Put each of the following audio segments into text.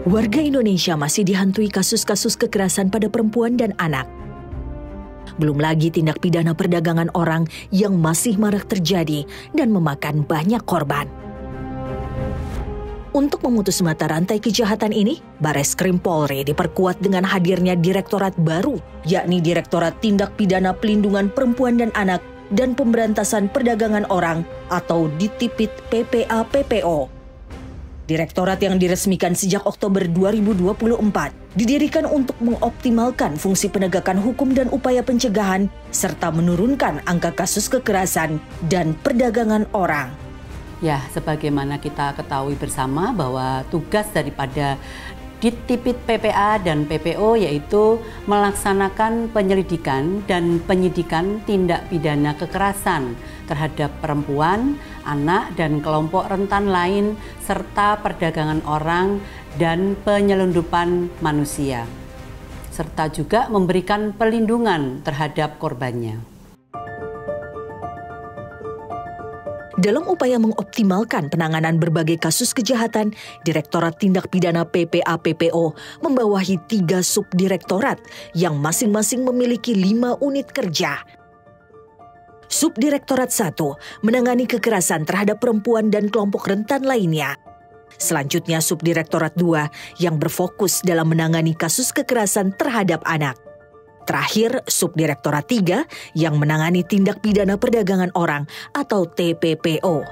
Warga Indonesia masih dihantui kasus-kasus kekerasan pada perempuan dan anak. Belum lagi tindak pidana perdagangan orang yang masih marak terjadi dan memakan banyak korban. Untuk memutus mata rantai kejahatan ini, Bareskrim Polri diperkuat dengan hadirnya direktorat baru, yakni Direktorat Tindak Pidana Pelindungan Perempuan dan Anak dan Pemberantasan Perdagangan Orang atau Ditipit PPA-PPO. Direktorat yang diresmikan sejak Oktober 2024 didirikan untuk mengoptimalkan fungsi penegakan hukum dan upaya pencegahan serta menurunkan angka kasus kekerasan dan perdagangan orang. Ya, sebagaimana kita ketahui bersama bahwa tugas daripada Ditipit PPA dan PPO yaitu melaksanakan penyelidikan dan penyidikan tindak pidana kekerasan terhadap perempuan, anak, dan kelompok rentan lain serta perdagangan orang dan penyelundupan manusia, serta juga memberikan perlindungan terhadap korbannya. Dalam upaya mengoptimalkan penanganan berbagai kasus kejahatan, Direktorat Tindak Pidana PPA-PPO membawahi 3 subdirektorat yang masing-masing memiliki 5 unit kerja. Subdirektorat 1 menangani kekerasan terhadap perempuan dan kelompok rentan lainnya. Selanjutnya Subdirektorat 2 yang berfokus dalam menangani kasus kekerasan terhadap anak. Terakhir, Subdirektorat 3 yang menangani tindak pidana perdagangan orang atau TPPO.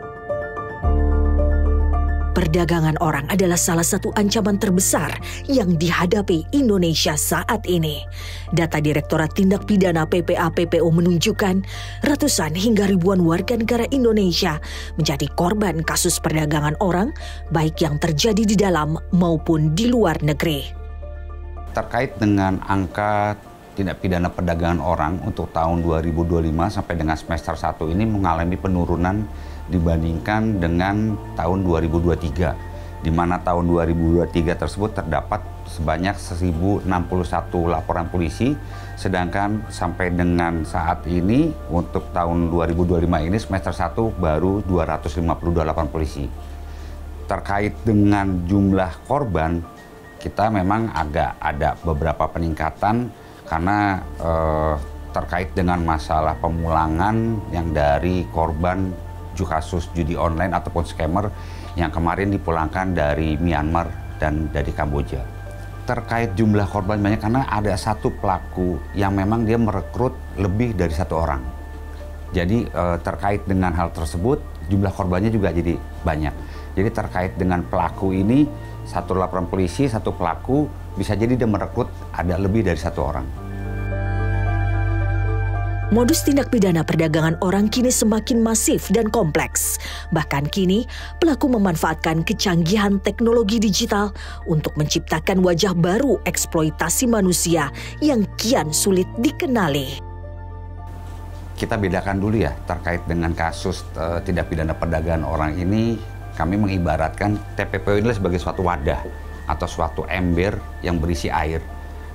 Perdagangan orang adalah salah satu ancaman terbesar yang dihadapi Indonesia saat ini. Data Direktorat Tindak Pidana PPA-PPO menunjukkan ratusan hingga ribuan warga negara Indonesia menjadi korban kasus perdagangan orang, baik yang terjadi di dalam maupun di luar negeri. Terkait dengan angka tindak pidana perdagangan orang untuk tahun 2025 sampai dengan semester 1 ini mengalami penurunan dibandingkan dengan tahun 2023, di mana tahun 2023 tersebut terdapat sebanyak 1.061 laporan polisi, sedangkan sampai dengan saat ini untuk tahun 2025 ini semester 1 baru 252 laporan polisi. Terkait dengan jumlah korban, kita memang agak ada beberapa peningkatan karena terkait dengan masalah pemulangan yang dari korban kasus judi online ataupun scammer yang kemarin dipulangkan dari Myanmar dan dari Kamboja. Terkait jumlah korban banyak karena ada satu pelaku yang memang dia merekrut lebih dari 1 orang. Jadi terkait dengan hal tersebut jumlah korbannya juga jadi banyak. Jadi terkait dengan pelaku ini, 1 laporan polisi, 1 pelaku, bisa jadi dia merekrut ada lebih dari 1 orang. Modus tindak pidana perdagangan orang kini semakin masif dan kompleks. Bahkan kini, pelaku memanfaatkan kecanggihan teknologi digital untuk menciptakan wajah baru eksploitasi manusia yang kian sulit dikenali. Kita bedakan dulu ya, terkait dengan kasus tindak pidana perdagangan orang ini, kami mengibaratkan TPPO ini sebagai suatu wadah atau suatu ember yang berisi air.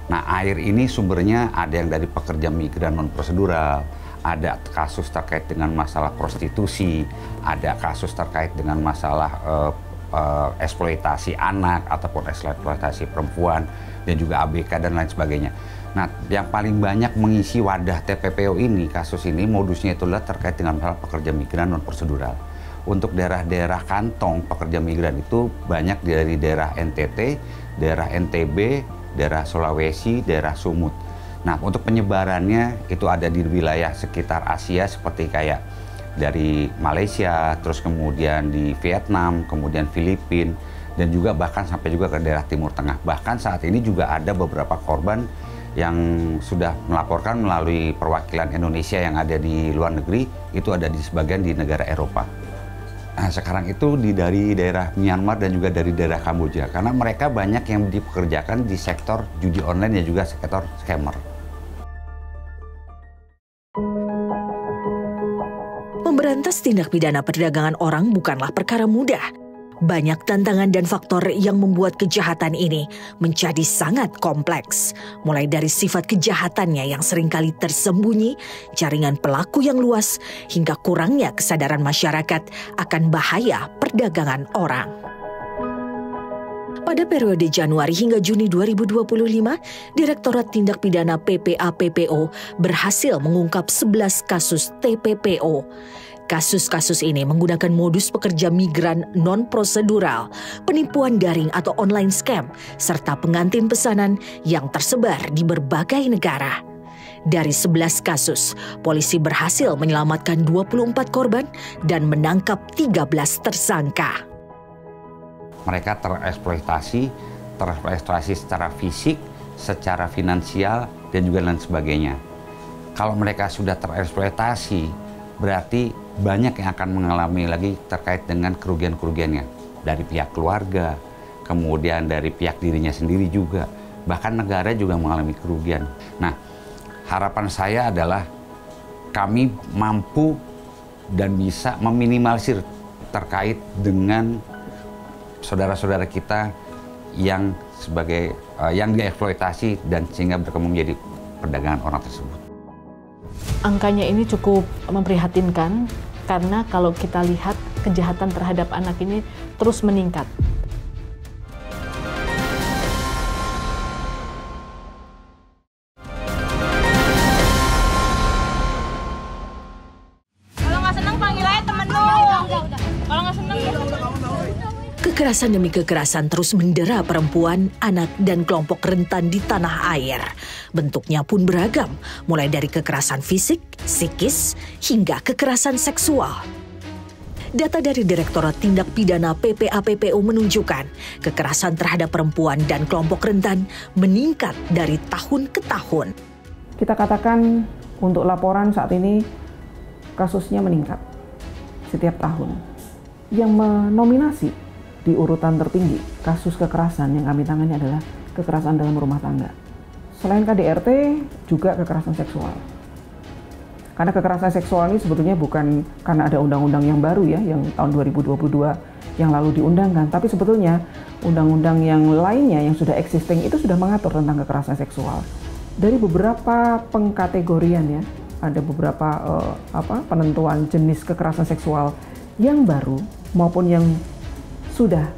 Nah, air ini sumbernya ada yang dari pekerja migran non-prosedural, ada kasus terkait dengan masalah prostitusi, ada kasus terkait dengan masalah eksploitasi anak ataupun eksploitasi perempuan, dan juga ABK dan lain sebagainya. Nah, yang paling banyak mengisi wadah TPPO ini, kasus ini, modusnya itulah terkait dengan masalah pekerja migran non-prosedural. Untuk daerah-daerah kantong pekerja migran itu banyak dari daerah NTT, daerah NTB, daerah Sulawesi, daerah Sumut. Nah, untuk penyebarannya itu ada di wilayah sekitar Asia seperti kayak dari Malaysia, terus kemudian di Vietnam, kemudian Filipina, dan juga bahkan sampai juga ke daerah Timur Tengah. Bahkan saat ini juga ada beberapa korban yang sudah melaporkan melalui perwakilan Indonesia yang ada di luar negeri, itu ada di sebagian di negara Eropa. Nah, sekarang itu dari daerah Myanmar dan juga dari daerah Kamboja, karena mereka banyak yang dipekerjakan di sektor judi online dan juga sektor scammer. Memberantas tindak pidana perdagangan orang bukanlah perkara mudah. Banyak tantangan dan faktor yang membuat kejahatan ini menjadi sangat kompleks. Mulai dari sifat kejahatannya yang seringkali tersembunyi, jaringan pelaku yang luas, hingga kurangnya kesadaran masyarakat akan bahaya perdagangan orang. Pada periode Januari hingga Juni 2025, Direktorat Tindak Pidana PPA-PPO berhasil mengungkap 11 kasus TPPO. Kasus-kasus ini menggunakan modus pekerja migran non-prosedural, penipuan daring atau online scam, serta pengantin pesanan yang tersebar di berbagai negara. Dari 11 kasus, polisi berhasil menyelamatkan 24 korban dan menangkap 13 tersangka. Mereka tereksploitasi secara fisik, secara finansial, dan juga lain sebagainya. Kalau mereka sudah tereksploitasi, berarti banyak yang akan mengalami lagi terkait dengan kerugian-kerugiannya. Dari pihak keluarga, kemudian dari pihak dirinya sendiri juga. Bahkan negara juga mengalami kerugian. Nah, harapan saya adalah kami mampu dan bisa meminimalisir terkait dengan saudara-saudara kita yang yang dieksploitasi dan sehingga berkembang menjadi perdagangan orang tersebut. Angkanya ini cukup memprihatinkan karena kalau kita lihat kejahatan terhadap anak ini terus meningkat. Kekerasan demi kekerasan terus mendera perempuan, anak, dan kelompok rentan di tanah air. Bentuknya pun beragam, mulai dari kekerasan fisik, psikis, hingga kekerasan seksual. Data dari Direktorat Tindak Pidana PPA-PPO menunjukkan kekerasan terhadap perempuan dan kelompok rentan meningkat dari tahun ke tahun. Kita katakan untuk laporan saat ini kasusnya meningkat setiap tahun. Yang menominasi di urutan tertinggi kasus kekerasan yang kami tangani adalah kekerasan dalam rumah tangga. Selain KDRT, juga kekerasan seksual. Karena kekerasan seksual ini sebetulnya bukan karena ada undang-undang yang baru ya, yang tahun 2022 yang lalu diundangkan, tapi sebetulnya undang-undang yang lainnya yang sudah existing itu sudah mengatur tentang kekerasan seksual. Dari beberapa pengkategorian ya, ada beberapa penentuan jenis kekerasan seksual yang baru maupun yang sudah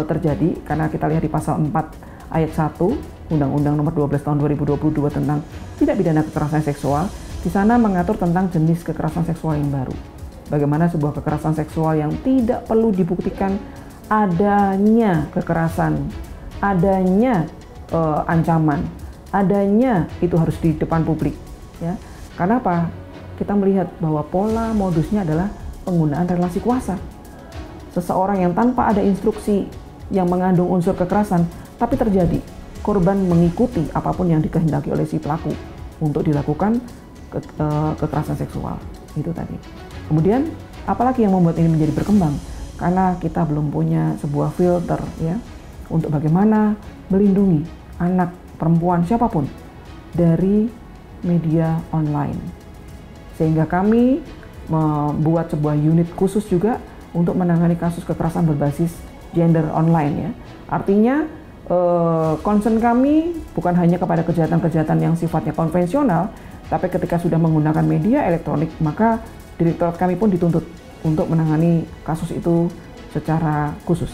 terjadi, karena kita lihat di pasal 4 ayat 1 Undang-Undang Nomor 12 Tahun 2022 tentang tindak pidana kekerasan seksual. Di sana mengatur tentang jenis kekerasan seksual yang baru. Bagaimana sebuah kekerasan seksual yang tidak perlu dibuktikan adanya kekerasan, adanya ancaman, adanya itu harus di depan publik. Ya. Karena apa? Kita melihat bahwa pola modusnya adalah penggunaan relasi kuasa. Seseorang yang tanpa ada instruksi yang mengandung unsur kekerasan, tapi terjadi. Korban mengikuti apapun yang dikehendaki oleh si pelaku untuk dilakukan kekerasan seksual. Itu tadi. Kemudian, apalagi yang membuat ini menjadi berkembang? Karena kita belum punya sebuah filter ya untuk bagaimana melindungi anak, perempuan, siapapun dari media online. Sehingga kami membuat sebuah unit khusus juga untuk menangani kasus kekerasan berbasis gender online ya. Artinya concern kami bukan hanya kepada kejahatan-kejahatan yang sifatnya konvensional, tapi ketika sudah menggunakan media elektronik, maka direktorat kami pun dituntut untuk menangani kasus itu secara khusus.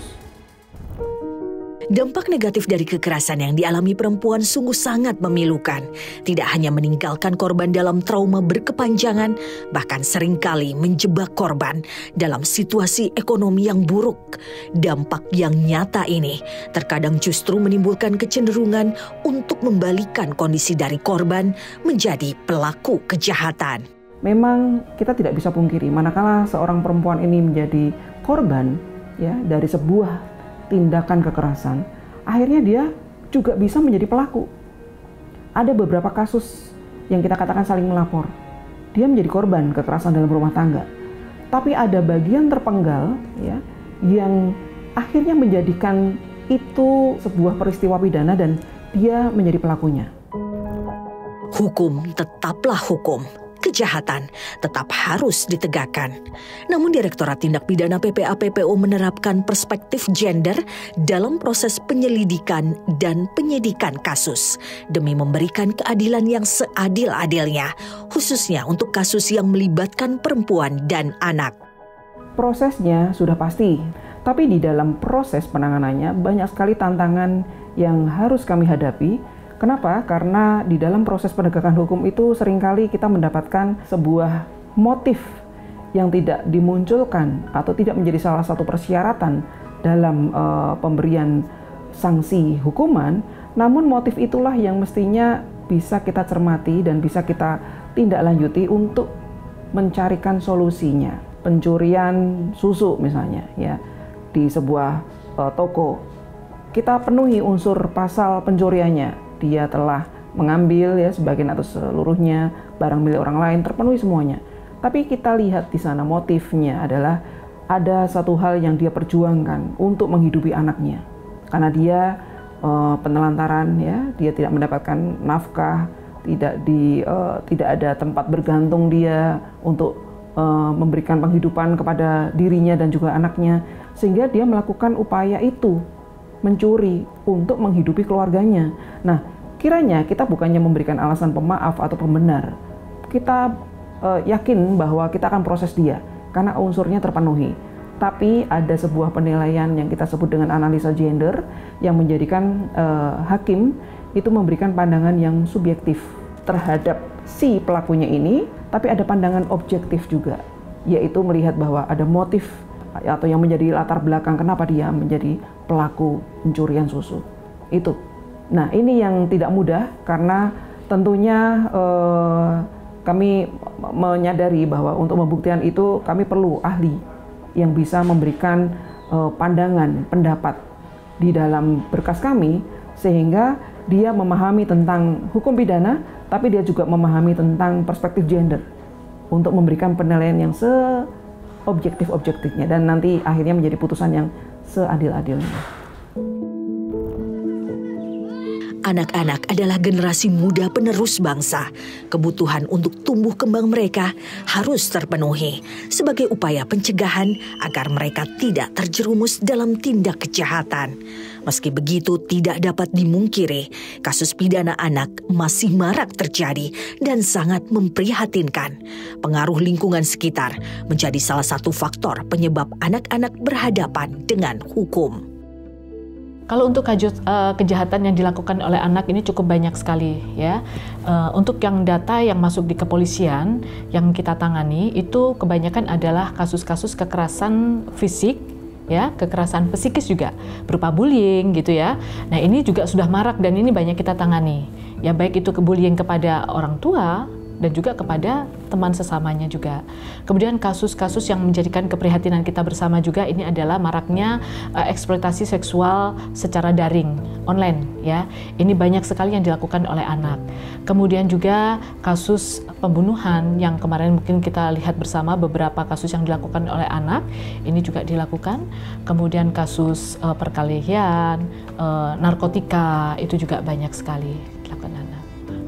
Dampak negatif dari kekerasan yang dialami perempuan sungguh sangat memilukan. Tidak hanya meninggalkan korban dalam trauma berkepanjangan, bahkan seringkali menjebak korban dalam situasi ekonomi yang buruk. Dampak yang nyata ini terkadang justru menimbulkan kecenderungan untuk membalikan kondisi dari korban menjadi pelaku kejahatan. Memang kita tidak bisa pungkiri, manakala seorang perempuan ini menjadi korban ya dari sebuah tindakan kekerasan, akhirnya dia juga bisa menjadi pelaku. Ada beberapa kasus yang kita katakan saling melapor. Dia menjadi korban kekerasan dalam rumah tangga. Tapi ada bagian terpenggal ya yang akhirnya menjadikan itu sebuah peristiwa pidana dan dia menjadi pelakunya. Hukum tetaplah hukum. Kejahatan tetap harus ditegakkan. Namun Direktorat Tindak Pidana PPA-PPO menerapkan perspektif gender dalam proses penyelidikan dan penyidikan kasus demi memberikan keadilan yang seadil-adilnya, khususnya untuk kasus yang melibatkan perempuan dan anak. Prosesnya sudah pasti, Tapi di dalam proses penanganannya banyak sekali tantangan yang harus kami hadapi. Kenapa? Karena di dalam proses penegakan hukum itu seringkali kita mendapatkan sebuah motif yang tidak dimunculkan atau tidak menjadi salah satu persyaratan dalam pemberian sanksi hukuman, namun motif itulah yang mestinya bisa kita cermati dan bisa kita tindak lanjuti untuk mencarikan solusinya. Pencurian susu misalnya ya di sebuah toko, kita penuhi unsur pasal pencuriannya. Dia telah mengambil ya sebagian atau seluruhnya barang milik orang lain, terpenuhi semuanya. Tapi kita lihat di sana motifnya adalah ada satu hal yang dia perjuangkan untuk menghidupi anaknya. Karena dia penelantaran ya, dia tidak mendapatkan nafkah, tidak ada tempat bergantung dia untuk memberikan penghidupan kepada dirinya dan juga anaknya, sehingga dia melakukan upaya itu, mencuri untuk menghidupi keluarganya. Nah, kiranya kita bukannya memberikan alasan pemaaf atau pembenar, kita yakin bahwa kita akan proses dia karena unsurnya terpenuhi. Tapi ada sebuah penilaian yang kita sebut dengan analisa gender yang menjadikan hakim itu memberikan pandangan yang subjektif terhadap si pelakunya ini, tapi ada pandangan objektif juga, yaitu melihat bahwa ada motif atau yang menjadi latar belakang kenapa dia menjadi pelaku pencurian susu. Itu. Nah, ini yang tidak mudah karena tentunya kami menyadari bahwa untuk pembuktian itu kami perlu ahli yang bisa memberikan pandangan, pendapat di dalam berkas kami sehingga dia memahami tentang hukum pidana, tapi dia juga memahami tentang perspektif gender untuk memberikan penilaian yang seobjektif-objektifnya dan nanti akhirnya menjadi putusan yang seadil-adilnya. Anak-anak adalah generasi muda penerus bangsa. Kebutuhan untuk tumbuh kembang mereka harus terpenuhi sebagai upaya pencegahan agar mereka tidak terjerumus dalam tindak kejahatan. Meski begitu, tidak dapat dimungkiri, kasus pidana anak masih marak terjadi dan sangat memprihatinkan. Pengaruh lingkungan sekitar menjadi salah satu faktor penyebab anak-anak berhadapan dengan hukum. Kalau untuk kejahatan yang dilakukan oleh anak ini cukup banyak sekali ya. Untuk yang data yang masuk di kepolisian yang kita tangani itu kebanyakan adalah kasus-kasus kekerasan fisik ya, kekerasan psikis juga berupa bullying gitu ya. Nah, ini juga sudah marak dan ini banyak kita tangani. Ya baik itu bullying kepada orang tua dan juga kepada teman sesamanya juga. Kemudian kasus-kasus yang menjadikan keprihatinan kita bersama juga ini adalah maraknya eksploitasi seksual secara daring, online ya. Ini banyak sekali yang dilakukan oleh anak. Kemudian juga kasus pembunuhan yang kemarin mungkin kita lihat bersama beberapa kasus yang dilakukan oleh anak, ini juga dilakukan. Kemudian kasus perkelahian, narkotika itu juga banyak sekali dilakukan anak.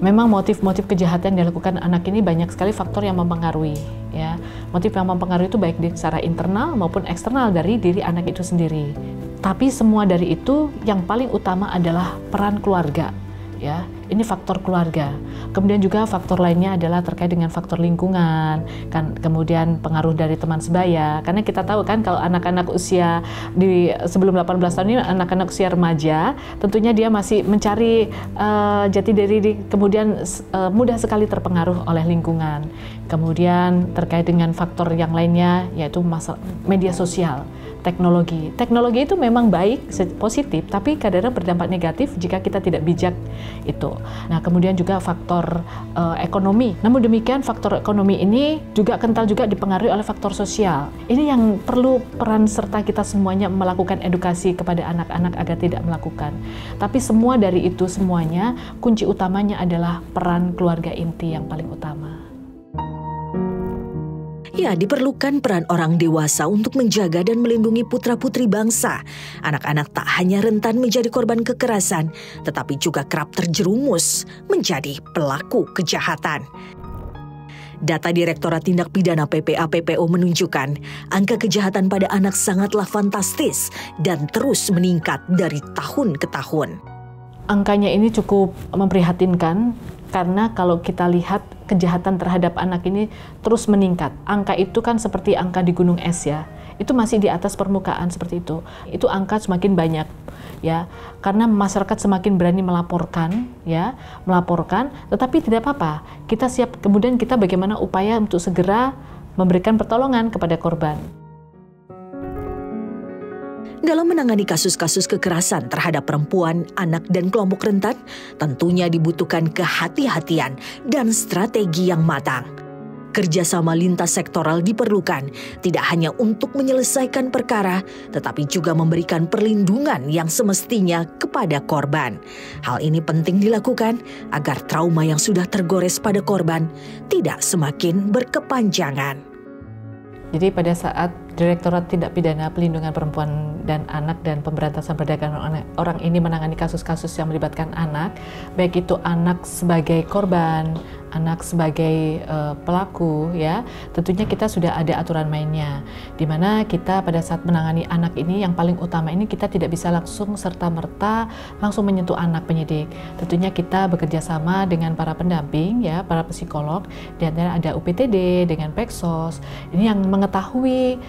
Memang motif-motif kejahatan yang dilakukan anak ini banyak sekali faktor yang mempengaruhi ya. Motif yang mempengaruhi itu baik secara internal maupun eksternal dari diri anak itu sendiri. Tapi semua dari itu yang paling utama adalah peran keluarga ya. Ini faktor keluarga. Kemudian juga faktor lainnya adalah terkait dengan faktor lingkungan, kan, kemudian pengaruh dari teman sebaya. Karena kita tahu kan kalau anak-anak usia sebelum 18 tahun ini anak-anak usia remaja, tentunya dia masih mencari jati diri, kemudian mudah sekali terpengaruh oleh lingkungan. Kemudian terkait dengan faktor yang lainnya yaitu masalah media sosial. Teknologi itu memang baik, positif, tapi kadang-kadang berdampak negatif jika kita tidak bijak itu. Nah, kemudian juga faktor ekonomi. Namun demikian faktor ekonomi ini juga kental juga dipengaruhi oleh faktor sosial. Ini yang perlu peran serta kita semuanya melakukan edukasi kepada anak-anak agar tidak melakukan. Tapi semua dari itu semuanya kunci utamanya adalah peran keluarga inti yang paling utama. Ya, diperlukan peran orang dewasa untuk menjaga dan melindungi putra-putri bangsa. Anak-anak tak hanya rentan menjadi korban kekerasan, tetapi juga kerap terjerumus menjadi pelaku kejahatan. Data Direktorat Tindak Pidana PPA PPO menunjukkan angka kejahatan pada anak sangatlah fantastis dan terus meningkat dari tahun ke tahun. Angkanya ini cukup memprihatinkan. Karena kalau kita lihat kejahatan terhadap anak ini terus meningkat. Angka itu kan seperti angka di gunung es ya. itu masih di atas permukaan seperti itu. Itu angka semakin banyak ya, karena masyarakat semakin berani melaporkan ya, tetapi tidak apa-apa. Kita siap, kemudian kita bagaimana upaya untuk segera memberikan pertolongan kepada korban. Dalam menangani kasus-kasus kekerasan terhadap perempuan, anak, dan kelompok rentan, tentunya dibutuhkan kehati-hatian dan strategi yang matang. Kerjasama lintas sektoral diperlukan, tidak hanya untuk menyelesaikan perkara, tetapi juga memberikan perlindungan yang semestinya kepada korban. Hal ini penting dilakukan agar trauma yang sudah tergores pada korban tidak semakin berkepanjangan. Jadi pada saat Direktorat Tindak Pidana Pelindungan Perempuan dan Anak dan Pemberantasan Perdagangan Orang ini menangani kasus-kasus yang melibatkan anak, baik itu anak sebagai korban, anak sebagai pelaku, ya, tentunya kita sudah ada aturan mainnya, di mana kita pada saat menangani anak ini yang paling utama ini kita tidak bisa langsung serta-merta langsung menyentuh anak penyidik. Tentunya kita bekerja sama dengan para pendamping, ya, para psikolog, di antara ada UPTD dengan Peksos, ini yang mengetahui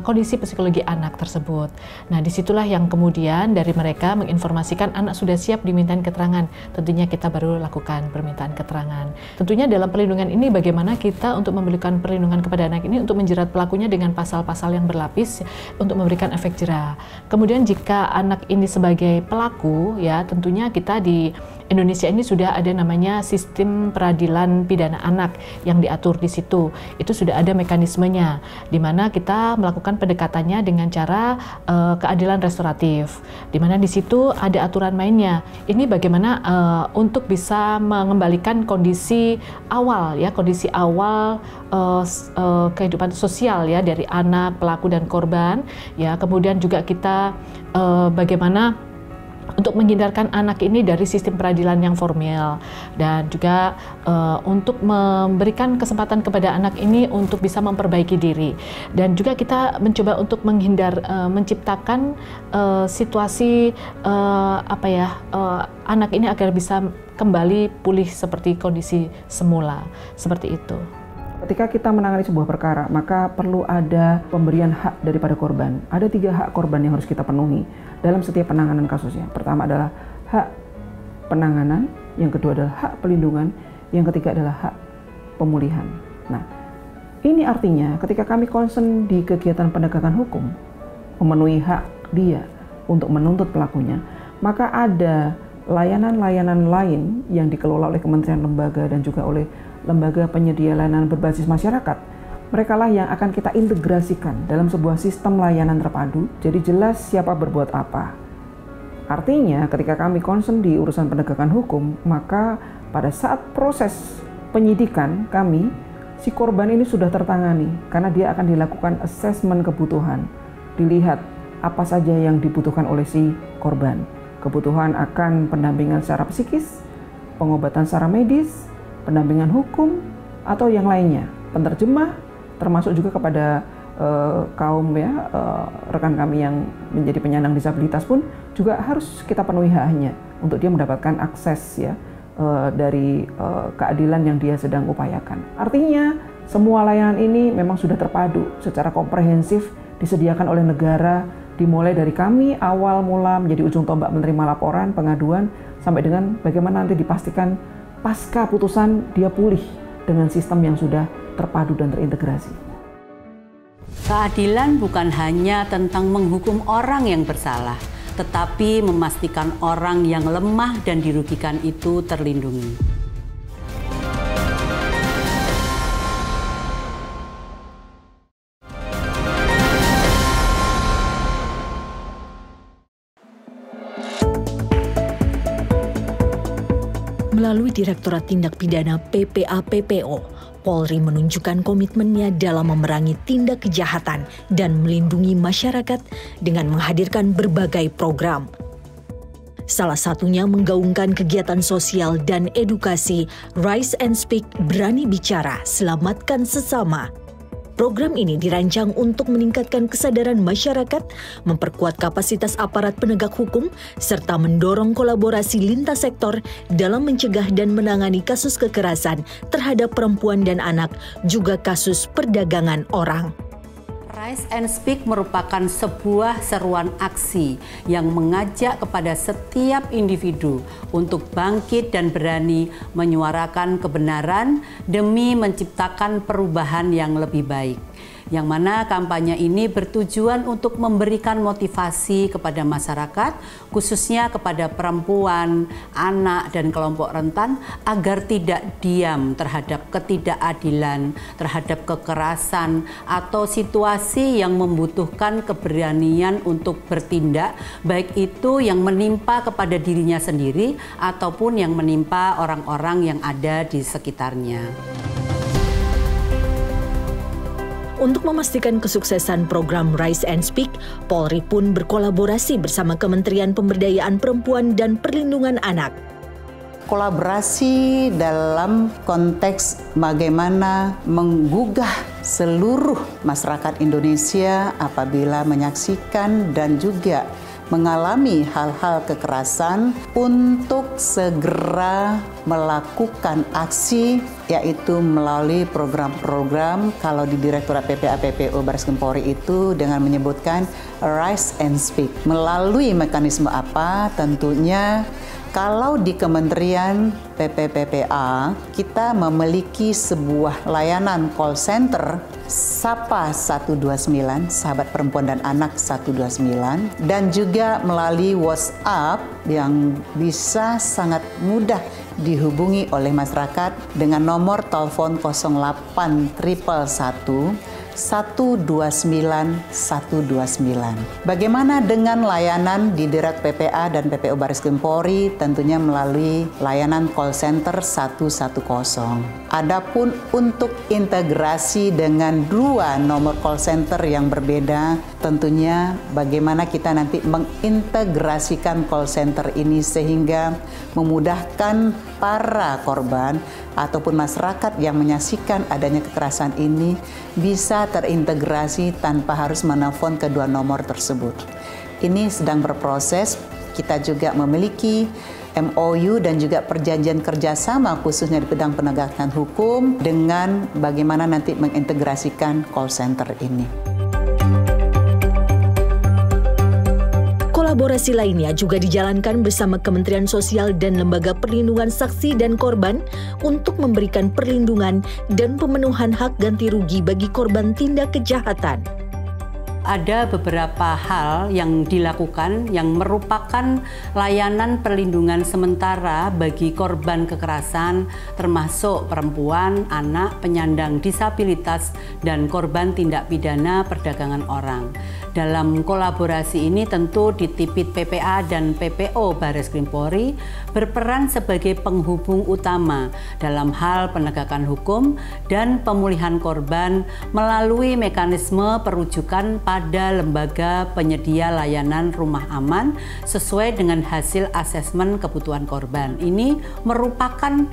kondisi psikologi anak tersebut. Nah, disitulah yang kemudian dari mereka menginformasikan anak sudah siap dimintain keterangan. Tentunya kita baru lakukan permintaan keterangan. Tentunya dalam perlindungan ini bagaimana kita untuk memberikan perlindungan kepada anak ini untuk menjerat pelakunya dengan pasal-pasal yang berlapis untuk memberikan efek jera. Kemudian jika anak ini sebagai pelaku, ya, tentunya kita di Indonesia ini sudah ada namanya sistem peradilan pidana anak yang diatur di situ. Itu sudah ada mekanismenya, di mana kita melakukan pendekatannya dengan cara keadilan restoratif, di mana di situ ada aturan mainnya. Ini bagaimana untuk bisa mengembalikan kondisi awal, ya, kondisi awal kehidupan sosial, ya, dari anak, pelaku dan korban, ya. Kemudian juga kita bagaimana untuk menghindarkan anak ini dari sistem peradilan yang formal, dan juga untuk memberikan kesempatan kepada anak ini untuk bisa memperbaiki diri, dan juga kita mencoba untuk menciptakan situasi anak ini agar bisa kembali pulih seperti kondisi semula, seperti itu. Ketika kita menangani sebuah perkara, maka perlu ada pemberian hak daripada korban. Ada 3 hak korban yang harus kita penuhi dalam setiap penanganan kasusnya. Pertama adalah hak penanganan, yang kedua adalah hak pelindungan, yang ketiga adalah hak pemulihan. Nah, ini artinya ketika kami concern di kegiatan penegakan hukum, memenuhi hak dia untuk menuntut pelakunya, maka ada layanan-layanan lain yang dikelola oleh kementerian lembaga dan juga oleh lembaga penyedia layanan berbasis masyarakat. Mereka lah yang akan kita integrasikan dalam sebuah sistem layanan terpadu, jadi jelas siapa berbuat apa. Artinya ketika kami concern di urusan penegakan hukum, maka pada saat proses penyidikan kami, si korban ini sudah tertangani, karena dia akan dilakukan asesmen kebutuhan. Dilihat apa saja yang dibutuhkan oleh si korban. Kebutuhan akan pendampingan secara psikis, pengobatan secara medis, pendampingan hukum, atau yang lainnya, penerjemah, termasuk juga kepada kaum, ya, rekan kami yang menjadi penyandang disabilitas pun juga harus kita penuhi haknya untuk dia mendapatkan akses, ya, dari keadilan yang dia sedang upayakan. Artinya semua layanan ini memang sudah terpadu secara komprehensif disediakan oleh negara, dimulai dari kami awal mula menjadi ujung tombak menerima laporan, pengaduan, sampai dengan bagaimana nanti dipastikan pasca putusan dia pulih dengan sistem yang sudah terpadu dan terintegrasi. Keadilan bukan hanya tentang menghukum orang yang bersalah, tetapi memastikan orang yang lemah dan dirugikan itu terlindungi. Melalui Direktorat Tindak Pidana PPA-PPO, Polri menunjukkan komitmennya dalam memerangi tindak kejahatan dan melindungi masyarakat dengan menghadirkan berbagai program. Salah satunya menggaungkan kegiatan sosial dan edukasi Rise and Speak, berani bicara, selamatkan sesama. Program ini dirancang untuk meningkatkan kesadaran masyarakat, memperkuat kapasitas aparat penegak hukum, serta mendorong kolaborasi lintas sektor dalam mencegah dan menangani kasus kekerasan terhadap perempuan dan anak, juga kasus perdagangan orang. Rise and Speak merupakan sebuah seruan aksi yang mengajak kepada setiap individu untuk bangkit dan berani menyuarakan kebenaran demi menciptakan perubahan yang lebih baik. Yang mana kampanye ini bertujuan untuk memberikan motivasi kepada masyarakat, khususnya kepada perempuan, anak, dan kelompok rentan agar tidak diam terhadap ketidakadilan, terhadap kekerasan, atau situasi yang membutuhkan keberanian untuk bertindak, baik itu yang menimpa kepada dirinya sendiri ataupun yang menimpa orang-orang yang ada di sekitarnya. Untuk memastikan kesuksesan program Rise and Speak, Polri pun berkolaborasi bersama Kementerian Pemberdayaan Perempuan dan Perlindungan Anak. Kolaborasi dalam konteks bagaimana menggugah seluruh masyarakat Indonesia apabila menyaksikan dan juga mengalami hal-hal kekerasan untuk segera melakukan aksi, yaitu melalui program-program kalau di Direktorat PPA PPO Baris Krim Polri itu dengan menyebutkan Rise and Speak. Melalui mekanisme apa? Tentunya kalau di Kementerian PPPPA kita memiliki sebuah layanan call center Sapa 129, Sahabat Perempuan dan Anak 129, dan juga melalui WhatsApp yang bisa sangat mudah dihubungi oleh masyarakat dengan nomor telepon 08 111 129 129. Bagaimana dengan layanan di Direk PPA dan PPO Baris Krim Polri? Tentunya melalui layanan call center 110. Adapun untuk integrasi dengan dua nomor call center yang berbeda, tentunya bagaimana kita nanti mengintegrasikan call center ini sehingga memudahkan para korban ataupun masyarakat yang menyaksikan adanya kekerasan ini bisa terintegrasi tanpa harus menelpon kedua nomor tersebut. Ini sedang berproses. Kita juga memiliki MOU dan juga perjanjian kerjasama khususnya di bidang penegakan hukum dengan bagaimana nanti mengintegrasikan call center ini. Kolaborasi lainnya juga dijalankan bersama Kementerian Sosial dan Lembaga Perlindungan Saksi dan Korban untuk memberikan perlindungan dan pemenuhan hak ganti rugi bagi korban tindak kejahatan. Ada beberapa hal yang dilakukan yang merupakan layanan perlindungan sementara bagi korban kekerasan, termasuk perempuan, anak, penyandang disabilitas, dan korban tindak pidana perdagangan orang. Dalam kolaborasi ini tentu di Tipit PPA dan PPO Baris Krim Polri berperan sebagai penghubung utama dalam hal penegakan hukum dan pemulihan korban melalui mekanisme perujukan pada lembaga penyedia layanan rumah aman sesuai dengan hasil asesmen kebutuhan korban. Ini merupakan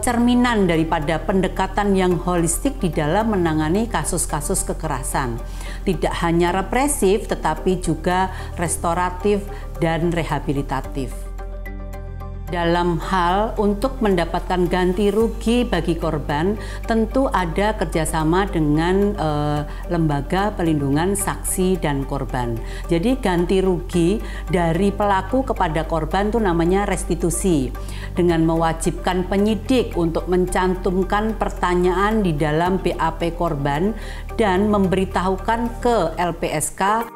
cerminan daripada pendekatan yang holistik di dalam menangani kasus-kasus kekerasan. Tidak hanya represif, tetapi juga restoratif dan rehabilitatif. Dalam hal untuk mendapatkan ganti rugi bagi korban, tentu ada kerjasama dengan lembaga pelindungan saksi dan korban. Jadi ganti rugi dari pelaku kepada korban itu namanya restitusi, dengan mewajibkan penyidik untuk mencantumkan pertanyaan di dalam BAP korban dan memberitahukan ke LPSK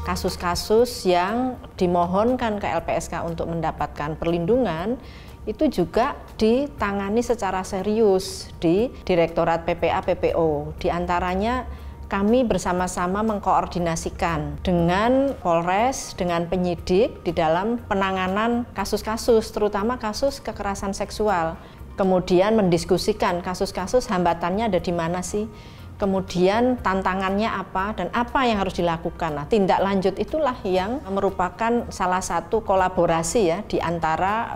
kasus-kasus yang dimohonkan ke LPSK untuk mendapatkan perlindungan itu juga ditangani secara serius di Direktorat PPA PPO. Di antaranya kami bersama-sama mengkoordinasikan dengan Polres, dengan penyidik di dalam penanganan kasus-kasus, terutama kasus kekerasan seksual. Kemudian mendiskusikan kasus-kasus hambatannya ada di mana sih? Kemudian tantangannya apa dan apa yang harus dilakukan. Nah, tindak lanjut itulah yang merupakan salah satu kolaborasi ya di antara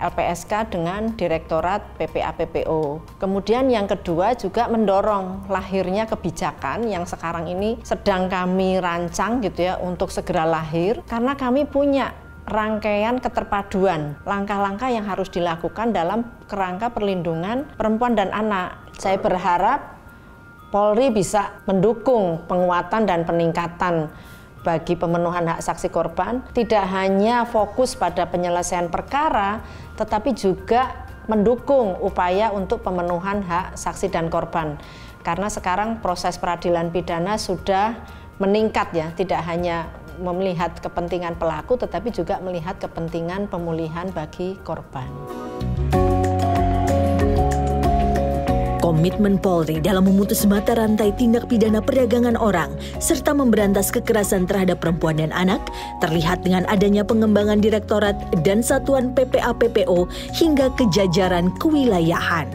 LPSK dengan Direktorat PPA PPO. Kemudian yang kedua juga mendorong lahirnya kebijakan yang sekarang ini sedang kami rancang gitu ya untuk segera lahir, karena kami punya rangkaian keterpaduan langkah-langkah yang harus dilakukan dalam kerangka perlindungan perempuan dan anak. Saya berharap Polri bisa mendukung penguatan dan peningkatan bagi pemenuhan hak saksi korban, tidak hanya fokus pada penyelesaian perkara, tetapi juga mendukung upaya untuk pemenuhan hak saksi dan korban. Karena sekarang proses peradilan pidana sudah meningkat ya, tidak hanya melihat kepentingan pelaku, tetapi juga melihat kepentingan pemulihan bagi korban. Komitmen Polri dalam memutus mata rantai tindak pidana perdagangan orang serta memberantas kekerasan terhadap perempuan dan anak terlihat dengan adanya pengembangan direktorat dan satuan PPA PPO hingga ke jajaran kewilayahan.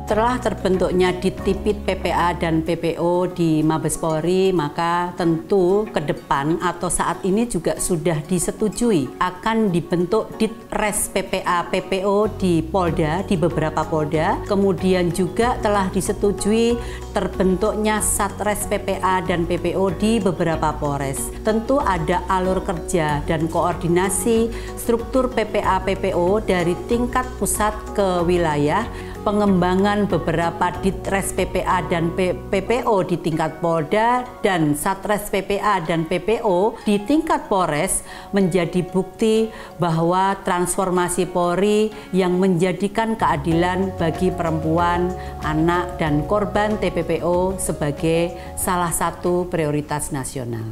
Setelah terbentuknya Ditipid PPA dan PPO di Mabes Polri, maka tentu ke depan atau saat ini juga sudah disetujui akan dibentuk Ditres PPA PPO di Polda, di beberapa Polda. Kemudian juga telah disetujui terbentuknya Satres PPA dan PPO di beberapa Polres. Tentu ada alur kerja dan koordinasi struktur PPA PPO dari tingkat pusat ke wilayah, pengembangan beberapa Ditres PPA dan PPO di tingkat Polda dan Satres PPA dan PPO di tingkat Polres menjadi bukti bahwa transformasi Polri yang menjadikan keadilan bagi perempuan, anak, dan korban TPPO sebagai salah satu prioritas nasional.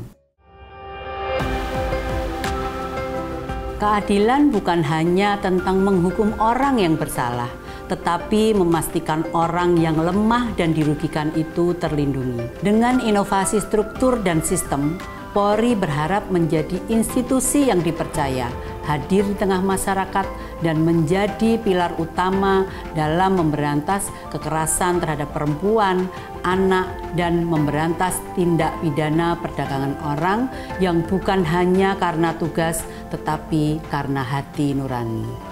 Keadilan bukan hanya tentang menghukum orang yang bersalah, tetapi memastikan orang yang lemah dan dirugikan itu terlindungi. Dengan inovasi struktur dan sistem, Polri berharap menjadi institusi yang dipercaya, hadir di tengah masyarakat, dan menjadi pilar utama dalam memberantas kekerasan terhadap perempuan, anak, dan memberantas tindak pidana perdagangan orang yang bukan hanya karena tugas, tetapi karena hati nurani.